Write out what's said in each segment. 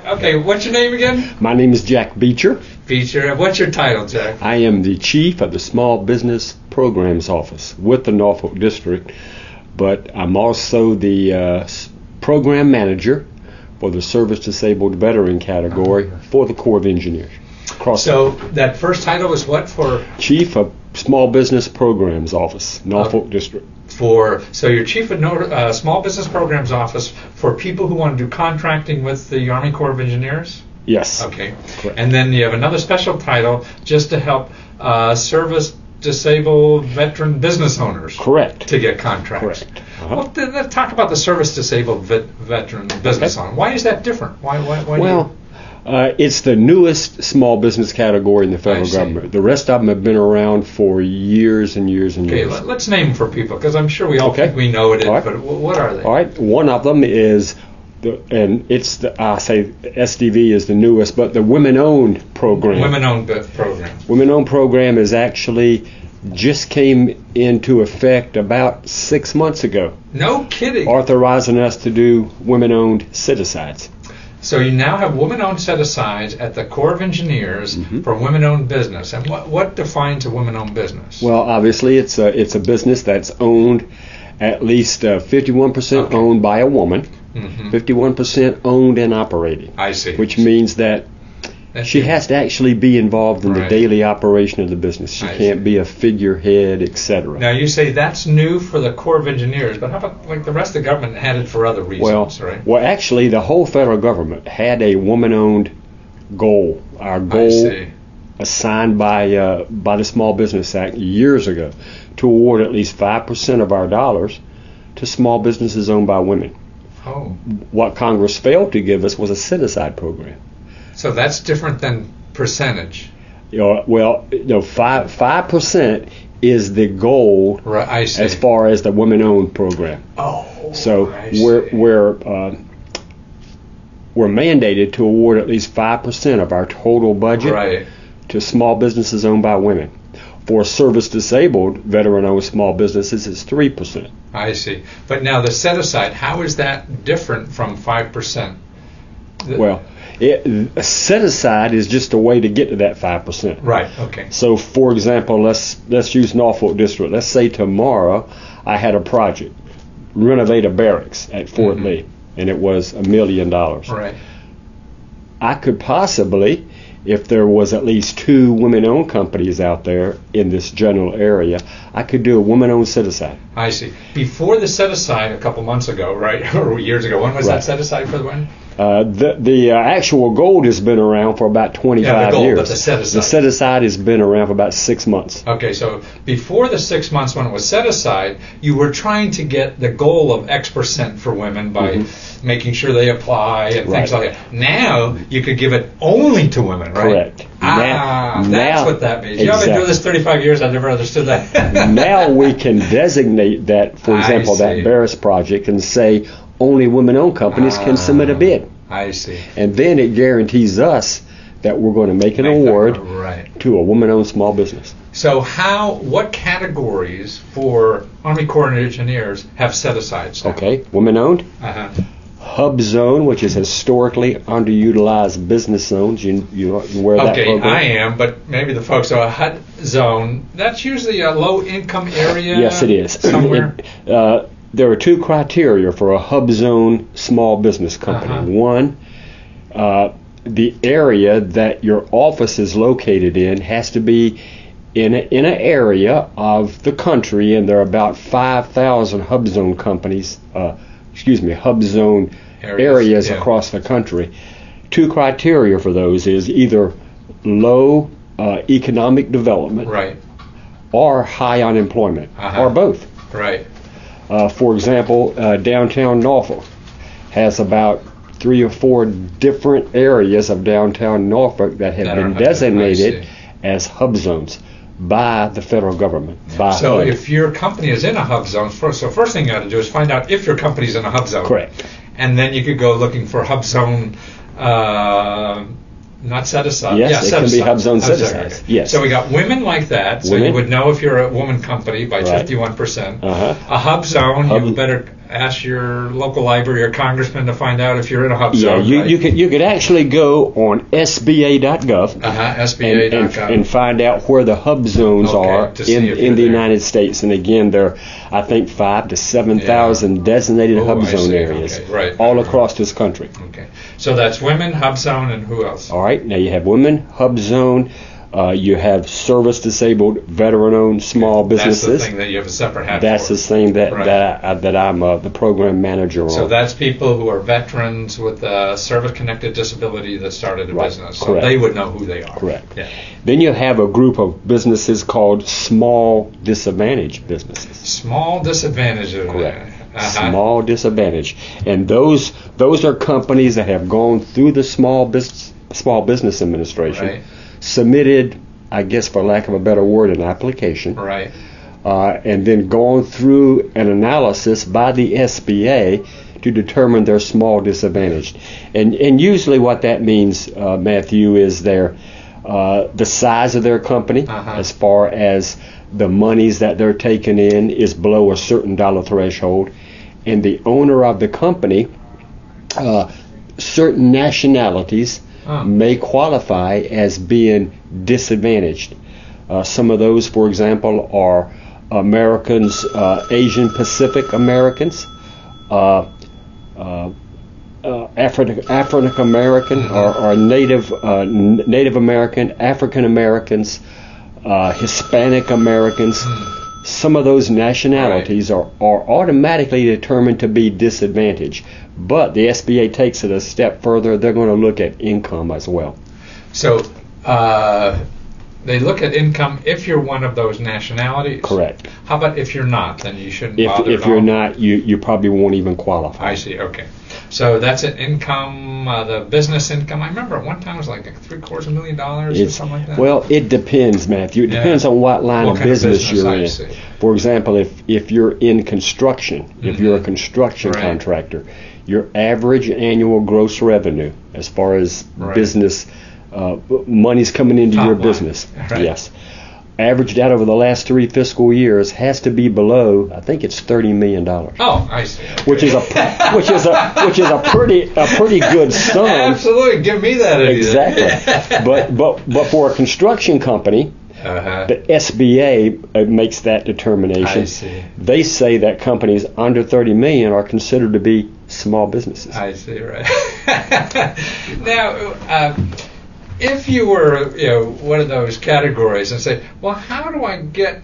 Okay, what's your name again? My name is Jack Beecher. Beecher. What's your title, Jack? I am the Chief of the Small Business Programs Office with the Norfolk District, but I'm also the Program Manager for the Service Disabled Veteran category for the Corps of Engineers. So that first title is what for? Chief of Small Business Programs Office, Norfolk District. So you're Chief of Small Business Programs Office for people who want to do contracting with the Army Corps of Engineers? Yes. Okay. Correct. And then you have another special title just to help service disabled veteran business owners. Correct. To get contracts. Correct. Well, let's talk about the service disabled veteran business owner. Why is that different? Why it's the newest small business category in the federal government. The rest of them have been around for years and years and years. Okay, let's name them for people, because I'm sure we all think we know it, but what are they? All right, one of them is, I say SDV is the newest, but the Women-Owned Program. Women-Owned Program. Women-Owned Program is actually just came into effect about 6 months ago. No kidding. Authorizing us to do women-owned set-asides. So you now have women-owned set-asides at the Corps of Engineers for women-owned business. And what defines a women-owned business? Well, obviously it's a business that's owned at least 51% owned by a woman, 51% owned and operated. I see. Which means that she has to actually be involved in the daily operation of the business. She can't be a figurehead, etc. Now you say that's new for the Corps of Engineers, but how about like the rest of the government had it for other reasons, right? Well, actually, the whole federal government had a woman-owned goal. Our goal assigned by the Small Business Act years ago to award at least 5% of our dollars to small businesses owned by women. Oh. What Congress failed to give us was a set-aside program. So that's different than percentage. 5% is the goal as far as the women-owned program. Oh, so we're mandated to award at least 5% of our total budget to small businesses owned by women. For service-disabled veteran-owned small businesses, it's 3%. I see. But now the set-aside, how is that different from 5%? Well, set-aside is just a way to get to that 5%. Right, okay. So, for example, let's use Norfolk District. Let's say tomorrow I had a project, renovate a barracks at Fort Lee, and it was $1 million. Right. I could possibly, if there was at least 2 women-owned companies out there in this general area, I could do a women-owned set-aside. I see. Before the set-aside a couple months ago, right, or years ago, when was that set-aside for the women? The actual gold has been around for about 25 years. But the set-aside. The set-aside has been around for about 6 months. Okay, so before the 6 months when it was set aside, you were trying to get the goal of X% for women by making sure they apply and things like that. Now you could give it only to women, right? Correct. That's what that means. Exactly. I've been doing this 35 years. I've never understood that. Now we can designate that, for example, that barracks project and say only women-owned companies can submit a bid. I see. And then it guarantees us that we're going to make an award to a woman-owned small business. So what categories for Army Corps of Engineers have set-asides now? Okay, women-owned. Hub zone, which is historically underutilized business zones. You aware of that program? Okay, I am, but maybe the folks are a HUD zone. That's usually a low-income area. Yes, it is. Somewhere. There are 2 criteria for a hub zone small business company. One, the area that your office is located in has to be in an area of the country, and there are about 5,000 hub zone companies. Hub zone areas across the country. 2 criteria for those is either low economic development, or high unemployment, or both. Right. For example, downtown Norfolk has about 3 or 4 different areas of downtown Norfolk that have been designated as hub zones by the federal government. So if your company is in a hub zone, first thing you got to do is find out if your company is in a hub zone. Correct. And then you could go looking for hub zone, not set aside. Yes, it can be hub zone set aside. Okay. Yes. So we got women like that. So you would know if you're a woman company by 51%. A hub zone, you better ask your local library or congressman to find out if you're in a hub Yeah, zone. you could actually go on SBA.gov SBA.gov and find out where the hub zones are in the United States. And again, there are, I think, 5,000 to 7,000 designated hub zone areas all across this country. Okay, so that's women, hub zone, and who else? All right, now you have women, hub zone. You have service-disabled, veteran-owned small businesses. That's the thing that you have a separate hat That's for. the thing that I'm the program manager on. So that's people who are veterans with a service-connected disability that started a business. So Correct. they would know who they are. Correct. Yeah. Then you have a group of businesses called small disadvantaged businesses. Small disadvantages. Correct. Small disadvantage, and those are companies that have gone through the Small Business Administration. Right. Submitted, I guess for lack of a better word, an application, Right. And then gone through an analysis by the SBA to determine their small disadvantaged. And usually what that means, Matthew, is the size of their company, as far as the monies that they're taking in is below a certain dollar threshold, and the owner of the company, certain nationalities may qualify as being disadvantaged. Some of those, for example, are Americans, Asian Pacific Americans, African American, or Native American, African Americans, Hispanic Americans. Some of those nationalities are automatically determined to be disadvantaged. But the SBA takes it a step further. They're going to look at income as well. So they look at income if you're one of those nationalities? Correct. How about if you're not? Then you shouldn't bother If you're not, you probably won't even qualify. I see. Okay. So that's an income, the business income. I remember at one time it was like $750,000 or something like that. Well, it depends, Matthew. It depends on what line of business you're in. For example, if you're in construction, if you're a construction contractor, your average annual gross revenue, as far as business money's coming into your business, yes, averaged out over the last 3 fiscal years, has to be below, I think it's $30 million. Oh, I see. Okay. Which is a pretty good sum. Absolutely, give me that. Exactly. but for a construction company, the SBA makes that determination. I see. They say that companies under 30 million are considered to be small businesses. I see. Right. Now. If you were, one of those categories and say, well, how do I get,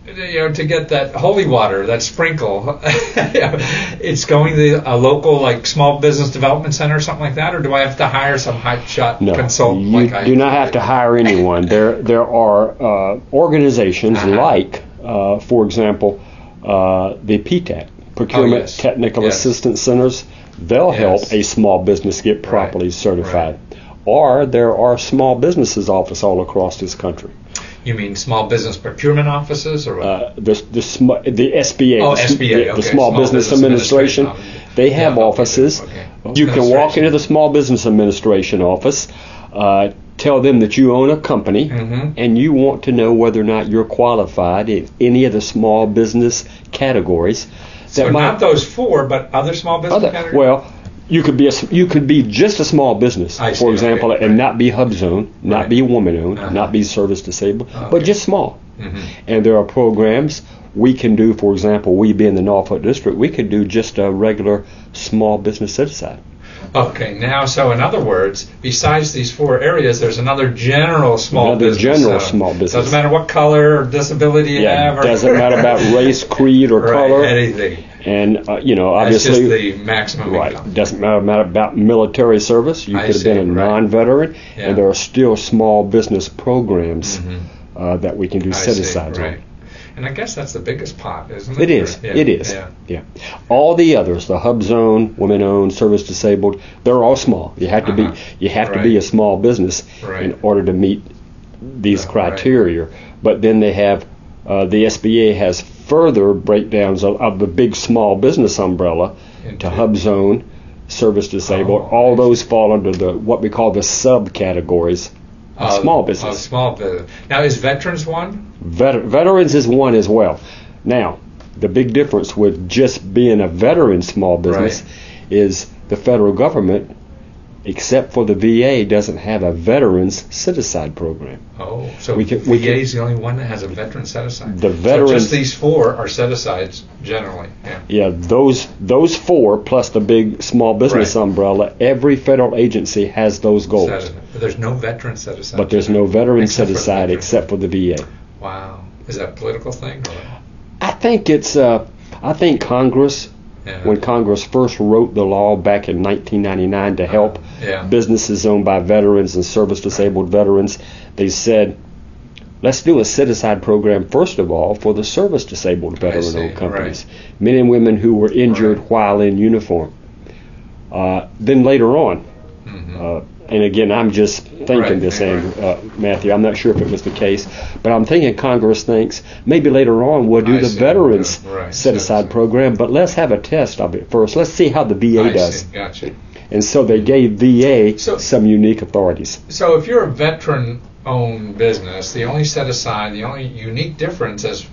to get that holy water, that sprinkle? It's going to a local, like, small business development center or something like that, or do I have to hire some hotshot consultant? You do not have to hire anyone. There are organizations like, for example, the PTAC, Procurement Technical Assistance Centers. They'll help a small business get properly certified. Right. Or there are small businesses office all across this country. You mean small business procurement offices, or what? The SBA, SBA, the Small Business Administration. They have offices. Okay. You can walk into the Small Business Administration office, tell them that you own a company, and you want to know whether or not you're qualified in any of the small business categories. So not those four, but other small business categories? Well, you could be just a small business, for example, and not be hub zone, not be woman owned, not be service disabled, but just small. And there are programs we can do. For example, we being the Norfolk District, we could do just a regular small business set aside. Okay, now, so in other words, besides these four areas, there's another general small business. Small business. Doesn't matter what color or disability you have. Or doesn't matter about race, creed, or color. Anything. And, obviously. That's just the maximum income. Doesn't matter about military service. You could have been a non-veteran. Yeah. And there are still small business programs that we can do set-asides on. And I guess that's the biggest pot, isn't it? It is. It is. Yeah. All the others, the hub zone, women-owned, service disabled, they're all small. You have to be. You have to be a small business in order to meet these criteria. But then they have the SBA has further breakdowns of the big small business umbrella to hub zone, service disabled. All those fall under the what we call the subcategories. Small business. Small business. Now, is veterans one? Veterans is one as well. Now, the big difference with just being a veteran small business is the federal government, except for the VA, doesn't have a veterans set-aside program. Oh, so VA is the only one that has a veteran set-aside? The veterans, so just these 4 are set-asides generally. Yeah, those 4 plus the big small business umbrella, every federal agency has those goals. But there's no veteran set-aside. But there's no veteran set-aside except for the VA. Wow. Is that a political thing? Or? I think it's, I think Congress, when Congress first wrote the law back in 1999 to help businesses owned by veterans and service-disabled veterans, they said, let's do a set-aside program, first of all, for the service-disabled veteran-owned companies, men and women who were injured while in uniform. Then later on, and again, I'm just thinking this, Matthew, I'm not sure if it was the case, but I'm thinking Congress thinks maybe later on we'll do the veterans set-aside program, but let's have a test of it first. Let's see how the VA does. Gotcha. And so they gave VA some unique authorities. So if you're a veteran-owned business, the only set-aside, the only unique difference is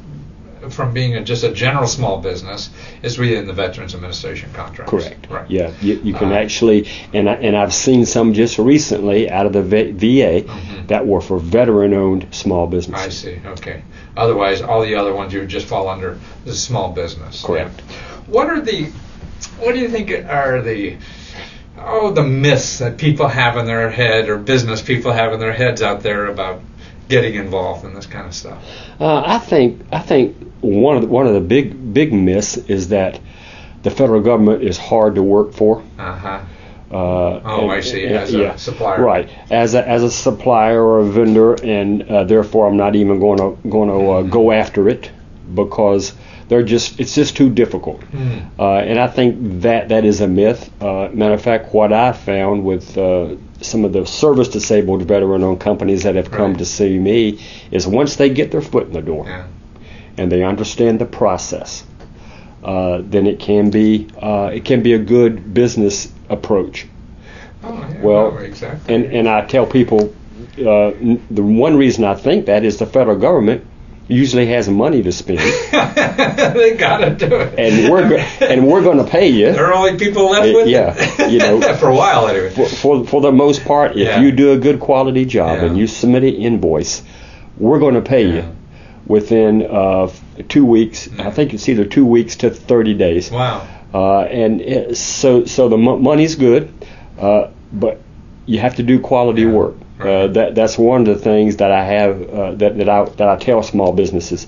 from being just a general small business is within the Veterans Administration contracts. Correct. Right. Yeah, you can actually, and I've seen some just recently out of the VA that were for veteran-owned small businesses. I see. Okay. Otherwise, all the other ones you would just fall under the small business. Correct. What do you think are the myths that people have in their head, or business people have in their heads out there about getting involved in this kind of stuff? I think one of the big myths is that the federal government is hard to work for. I see. As a supplier, right? As a supplier or a vendor, and therefore I'm not even going to go after it because it's just too difficult. And I think that is a myth. Matter of fact, what I found with some of the service-disabled veteran-owned companies that have come to see me is once they get their foot in the door and they understand the process, then it can be a good business approach. Exactly. And I tell people the one reason I think that is the federal government usually has money to spend. They gotta do it. And we're going to pay you. There are only people left with it. For a while anyway. For the most part, if you do a good quality job and you submit an invoice, we're going to pay you within 2 weeks. I think it's either 2 weeks to 30 days. Wow. So the money's good, but you have to do quality work. That's one of the things that I have that I tell small businesses.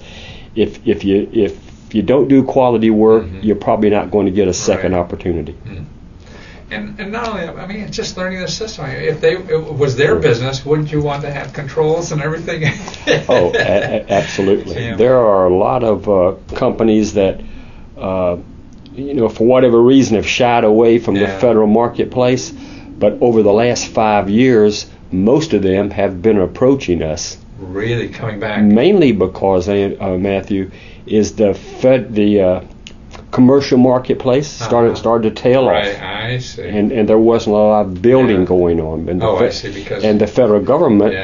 If you don't do quality work, you're probably not going to get a second opportunity. And not only that, I mean, it's just learning the system. If it was their business, wouldn't you want to have controls and everything? Absolutely. Yeah. There are a lot of companies that, for whatever reason, have shied away from the federal marketplace. But over the last 5 years, most of them have been approaching us. Really coming back? Mainly because, Matthew, is the commercial marketplace started to tail off. Right, I see. And there wasn't a lot of building going on. And I see. Because and the federal government,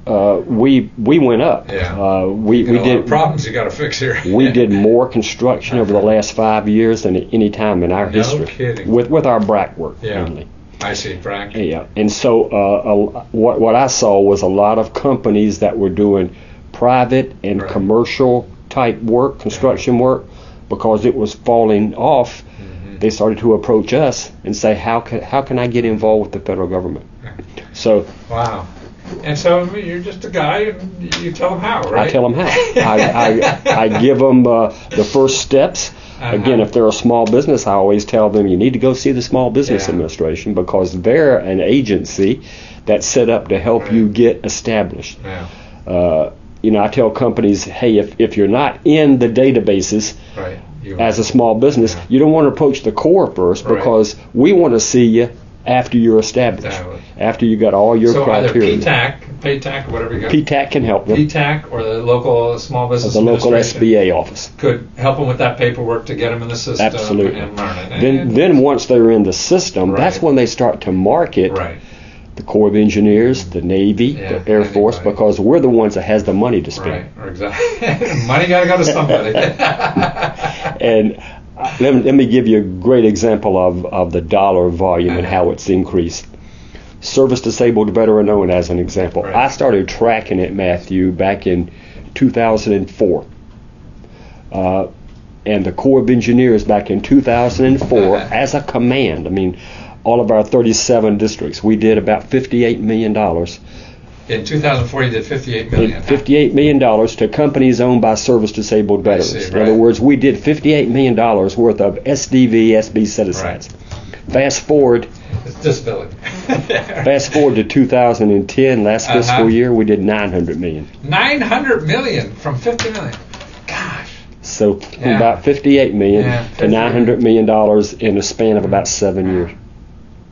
we went up. Yeah. We did a lot of problems you got to fix here. We did more construction over the last 5 years than at any time in our history. No kidding. With our BRAC work mainly. I see, BRAC. Yeah, and so what I saw was a lot of companies that were doing private and commercial type work, construction work, because it was falling off. They started to approach us and say, how can I get involved with the federal government? So wow. And so you're just a guy, and you tell them how, right? I tell them how. I give them the first steps. Again, if they're a small business, I always tell them you need to go see the Small Business Administration because they're an agency that's set up to help you get established. I tell companies, hey, if you're not in the databases as a small business, you don't want to approach the Corps first because we want to see you after you're established, after you got all your criteria. So either PTAC, whatever you got. PTAC can help them. PTAC or the local Small Business Administration. The local SBA office. Could help them with that paperwork to get them in the system. Absolutely. And learn it. Then once they're in the system, that's when they start to market the Corps of Engineers, the Navy, the Air Force, because we're the ones that has the money to spend. Right, exactly. Money got to go to somebody. And let me give you a great example of the dollar volume and how it's increased. Service disabled veteran owned as an example. Right. I started tracking it, Matthew, back in 2004. And the Corps of Engineers back in 2004 as a command. I mean, all of our 37 districts, we did about $58 million. In 2004, you did $58 million. $58 million to companies owned by service disabled veterans. I see, In other words, we did $58 million worth of SDV, SB set-asides. Right. Fast forward. It's disability. Fast forward to 2010, last fiscal year, we did $900 million. $900 million from $50 million. Gosh. So from about $58 million to $900 million in a span of about 7 years.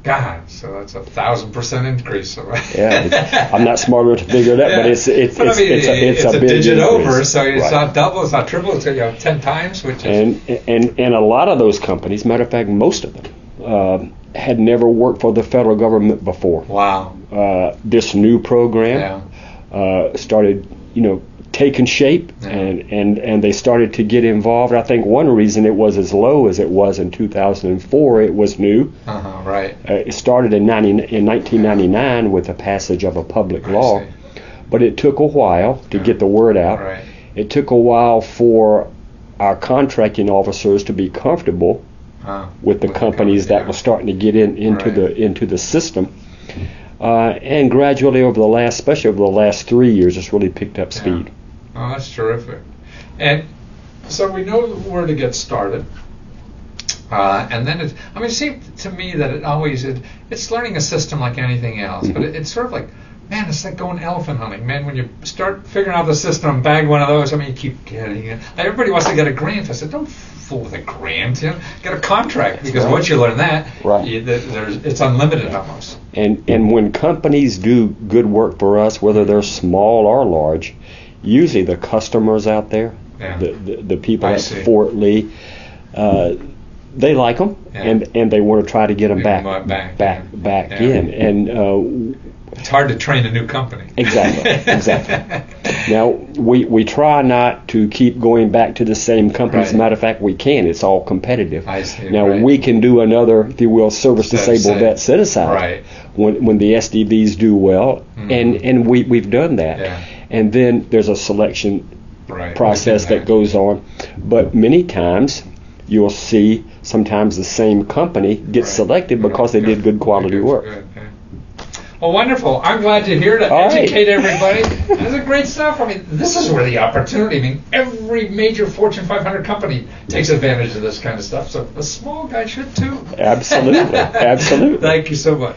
God, so that's 1,000% increase. So I'm not smart enough to figure it out, but it's a big digit increase. over, so it's not double, it's not triple, it's 10 times, which is and a lot of those companies, matter of fact, most of them had never worked for the federal government before. Wow. This new program started, taking shape, and they started to get involved. I think one reason it was as low as it was in 2004, it was new. Right. It started in 1999 with the passage of a public law, but it took a while to get the word out. Right. It took a while for our contracting officers to be comfortable with the companies that were starting to get into the system. And gradually especially over the last 3 years, it's really picked up speed. Oh, that's terrific. And so we know where to get started. And then it seemed to me that it's learning a system like anything else, but it's sort of like, man, it's like going elephant hunting. Man, when you start figuring out the system and bag one of those, you keep getting it. Everybody wants to get a grant. I said, don't fool with a grant. Get a contract, because once you learn that, it's unlimited almost. And when companies do good work for us, whether they're small or large, usually the customers out there, the people at Fort Lee, they like them, and they want to try to get them back in. And it's hard to train a new company. Exactly. Now, we try not to keep going back to the same company. As a matter of fact, we can. It's all competitive. I see. Now, we can do another, if you will, service disabled vet set-aside when the SDVs do well, and we've done that. And then there's a selection process that goes on. But many times, you'll see sometimes the same company get selected because they did good quality work. Well, wonderful. I'm glad to hear that. Educate everybody. This is great stuff. This is where the opportunity. Every major Fortune 500 company takes advantage of this kind of stuff. So a small guy should too. Absolutely. Thank you so much.